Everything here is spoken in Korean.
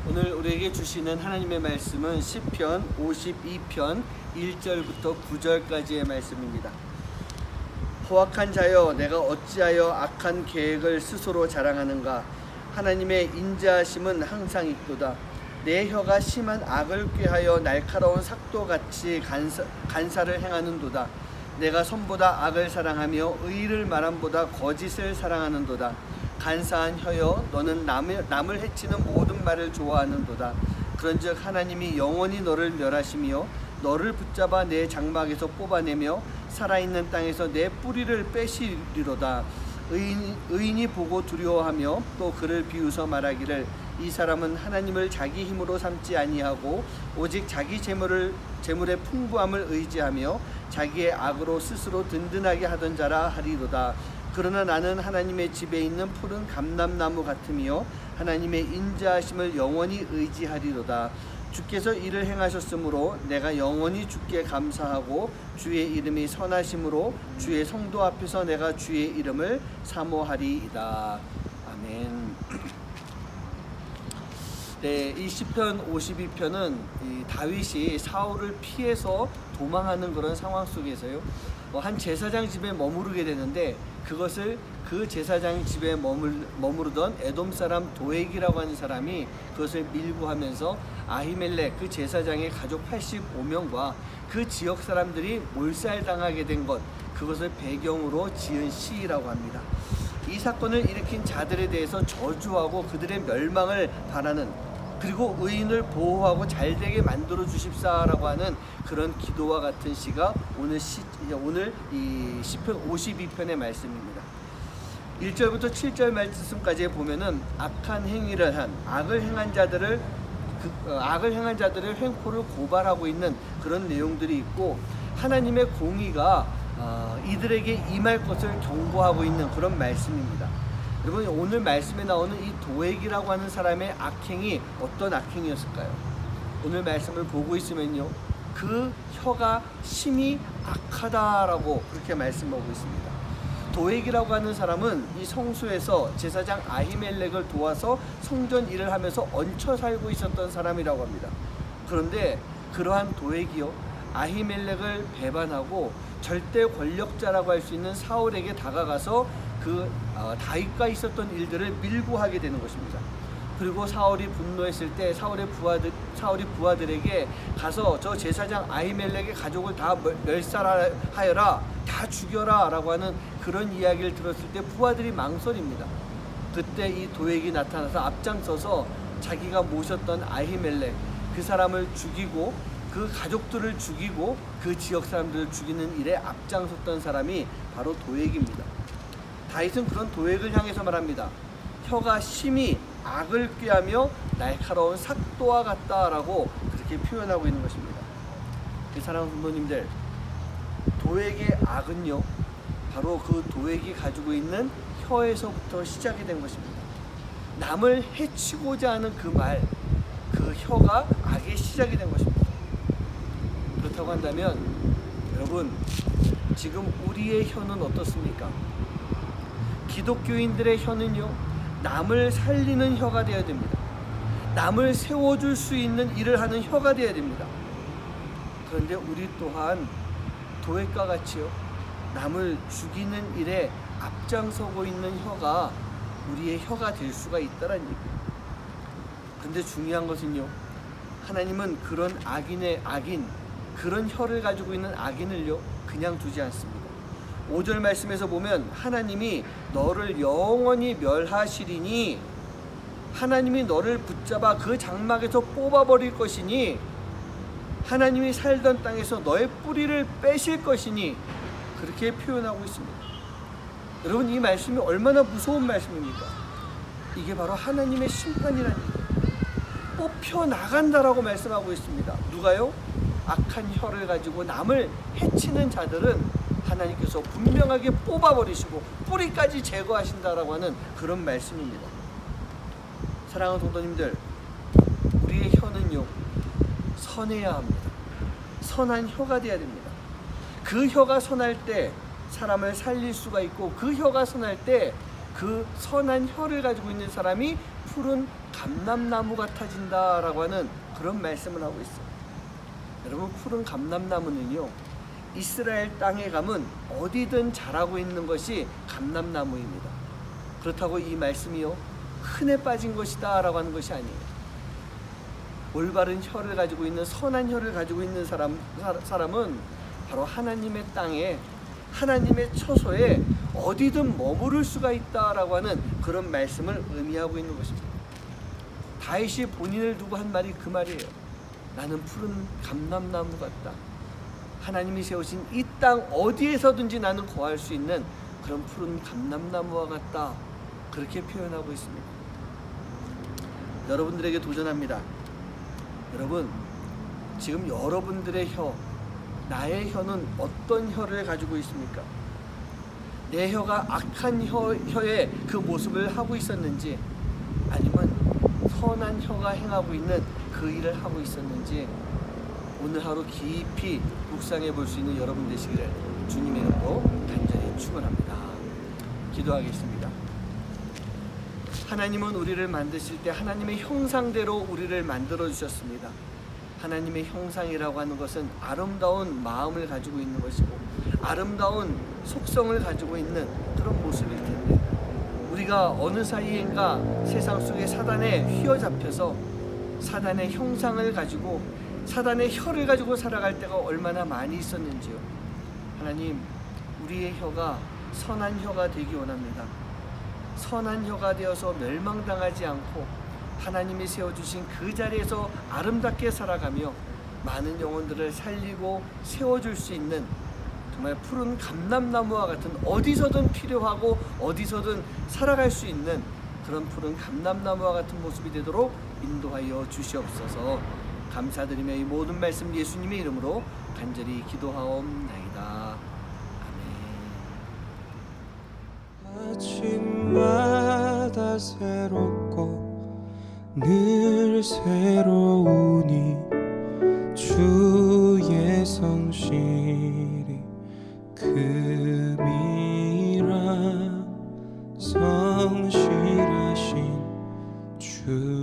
오늘 우리에게 주시는 하나님의 말씀은 시편 52편 1절부터 9절까지의 말씀입니다. 포악한 자여, 내가 어찌하여 악한 계획을 스스로 자랑하는가? 하나님의 인자하심은 항상 있도다. 내 혀가 심한 악을 꾀하여 날카로운 삭도같이 간사를 행하는도다. 내가 선보다 악을 사랑하며 의를 말함보다 거짓을 사랑하는도다. 간사한 혀여, 너는 남을 해치는 모든 말을 좋아하는도다. 그런즉 하나님이 영원히 너를 멸하시며 너를 붙잡아 내 장막에서 뽑아내며 살아있는 땅에서 내 뿌리를 빼시리로다. 의인이 보고 두려워하며 또 그를 비웃어 말하기를 이 사람은 하나님을 자기 힘으로 삼지 아니하고 오직 자기 재물의 풍부함을 의지하며 자기의 악으로 스스로 든든하게 하던 자라 하리로다. 그러나 나는 하나님의 집에 있는 푸른 감람나무 같으며 하나님의 인자하심을 영원히 의지하리로다. 주께서 이를 행하셨으므로 내가 영원히 주께 감사하고 주의 이름이 선하심으로 주의 성도 앞에서 내가 주의 이름을 사모하리이다. 아멘. 네, 이 시편 52편은 다윗이 사울을 피해서 도망하는 그런 상황 속에서요, 한 제사장 집에 머무르게 되는데 그 제사장 집에 머무르던 에돔 사람 도액이라고 하는 사람이 그것을 밀고 하면서 아히멜렉 그 제사장의 가족 85명과 그 지역 사람들이 몰살당하게 된 것, 그것을 배경으로 지은 시라고 합니다. 이 사건을 일으킨 자들에 대해서 저주하고 그들의 멸망을 바라는, 그리고 의인을 보호하고 잘되게 만들어 주십사라고 하는 그런 기도와 같은 시가 오늘 이 시편 52편의 말씀입니다. 1절부터 7절 말씀까지 보면은 악한 행위를 한 악을 행한 자들의 횡포를 고발하고 있는 그런 내용들이 있고, 하나님의 공의가 이들에게 임할 것을 경고하고 있는 그런 말씀입니다. 여러분, 오늘 말씀에 나오는 이 도액이라고 하는 사람의 악행이 어떤 악행이었을까요? 오늘 말씀을 보고 있으면요, 그 혀가 심히 악하다라고 그렇게 말씀하고 있습니다. 도액이라고 하는 사람은 이 성소에서 제사장 아히멜렉을 도와서 성전 일을 하면서 얹혀 살고 있었던 사람이라고 합니다. 그런데 그러한 도액이요, 아히멜렉을 배반하고 절대 권력자라고 할 수 있는 사울에게 다가가서 다윗과 있었던 일들을 밀고 하게 되는 것입니다. 그리고 사울이 분노했을 때 사울이 부하들에게 가서 저 제사장 아히멜렉의 가족을 다 멸살하여라, 다 죽여라 라고 하는 그런 이야기를 들었을 때 부하들이 망설입니다. 그때 이 도액이 나타나서 앞장서서 자기가 모셨던 아히멜렉 그 사람을 죽이고 그 가족들을 죽이고 그 지역 사람들을 죽이는 일에 앞장섰던 사람이 바로 도액입니다. 다윗은 그런 도액을 향해서 말합니다. 혀가 심히 악을 꾀하며 날카로운 삭도와 같다라고 그렇게 표현하고 있는 것입니다. 사랑하는 성도님들, 도액의 악은요, 바로 그 도액이 가지고 있는 혀에서부터 시작이 된 것입니다. 남을 해치고자 하는 그 혀가 악의 시작이 된 것입니다. 그렇다고 한다면 여러분, 지금 우리의 혀는 어떻습니까? 기독교인들의 혀는요, 남을 살리는 혀가 되어야 됩니다. 남을 세워줄 수 있는 일을 하는 혀가 되어야 됩니다. 그런데 우리 또한 도액과 같이요, 남을 죽이는 일에 앞장서고 있는 혀가 우리의 혀가 될 수가 있다는 얘기예요. 그런데 중요한 것은요, 하나님은 그런 그런 혀를 가지고 있는 악인을요, 그냥 두지 않습니다. 5절 말씀에서 보면 하나님이 너를 영원히 멸하시리니, 하나님이 너를 붙잡아 그 장막에서 뽑아버릴 것이니, 하나님이 살던 땅에서 너의 뿌리를 빼실 것이니, 그렇게 표현하고 있습니다. 여러분, 이 말씀이 얼마나 무서운 말씀입니까? 이게 바로 하나님의 심판이라는 얘기예요. 뽑혀 나간다라고 말씀하고 있습니다. 누가요? 악한 혀를 가지고 남을 해치는 자들은 하나님께서 분명하게 뽑아버리시고 뿌리까지 제거하신다라고 하는 그런 말씀입니다. 사랑하는 성도님들, 우리의 혀는요, 선해야 합니다. 선한 혀가 되어야 됩니다. 그 혀가 선할 때 사람을 살릴 수가 있고, 그 혀가 선할 때 그 선한 혀를 가지고 있는 사람이 푸른 감람나무 같아진다라고 하는 그런 말씀을 하고 있어요. 여러분, 푸른 감람나무는요, 이스라엘 땅에 가면 어디든 자라고 있는 것이 감람나무입니다. 그렇다고 이 말씀이요, 흔해 빠진 것이다 라고 하는 것이 아니에요. 올바른 혀를 가지고 있는, 선한 혀를 가지고 있는 사람은 바로 하나님의 땅에, 하나님의 처소에 어디든 머무를 수가 있다라고 하는 그런 말씀을 의미하고 있는 것입니다. 다윗이 본인을 두고 한 말이 그 말이에요. 나는 푸른 감람나무 같다. 하나님이 세우신 이 땅 어디에서든지 나는 거할 수 있는 그런 푸른 감람나무와 같다. 그렇게 표현하고 있습니다. 여러분들에게 도전합니다. 여러분, 지금 여러분들의 혀, 나의 혀는 어떤 혀를 가지고 있습니까? 내 혀가 악한 혀의 그 모습을 하고 있었는지, 아니면 선한 혀가 행하고 있는 그 일을 하고 있었는지, 오늘 하루 깊이 묵상해 볼 수 있는 여러분 되시기를 주님의 이름으로 간절히 축원합니다. 기도하겠습니다. 하나님은 우리를 만드실 때 하나님의 형상대로 우리를 만들어 주셨습니다. 하나님의 형상이라고 하는 것은 아름다운 마음을 가지고 있는 것이고 아름다운 속성을 가지고 있는 그런 모습일 텐데, 우리가 어느 사이인가 세상 속에 사단에 휘어잡혀서 사단의 형상을 가지고, 사단의 혀를 가지고 살아갈 때가 얼마나 많이 있었는지요. 하나님, 우리의 혀가 선한 혀가 되기 원합니다. 선한 혀가 되어서 멸망당하지 않고 하나님이 세워주신 그 자리에서 아름답게 살아가며 많은 영혼들을 살리고 세워줄 수 있는 정말 푸른 감람나무와 같은, 어디서든 필요하고 어디서든 살아갈 수 있는 그런 푸른 감람나무와 같은 모습이 되도록 인도하여 주시옵소서. 감사드리며 이 모든 말씀 예수님의 이름으로 간절히 기도하옵나이다. 아멘. 아침마다 새롭고 늘 새로우니 주의 성실이 금이라, 성실하신 주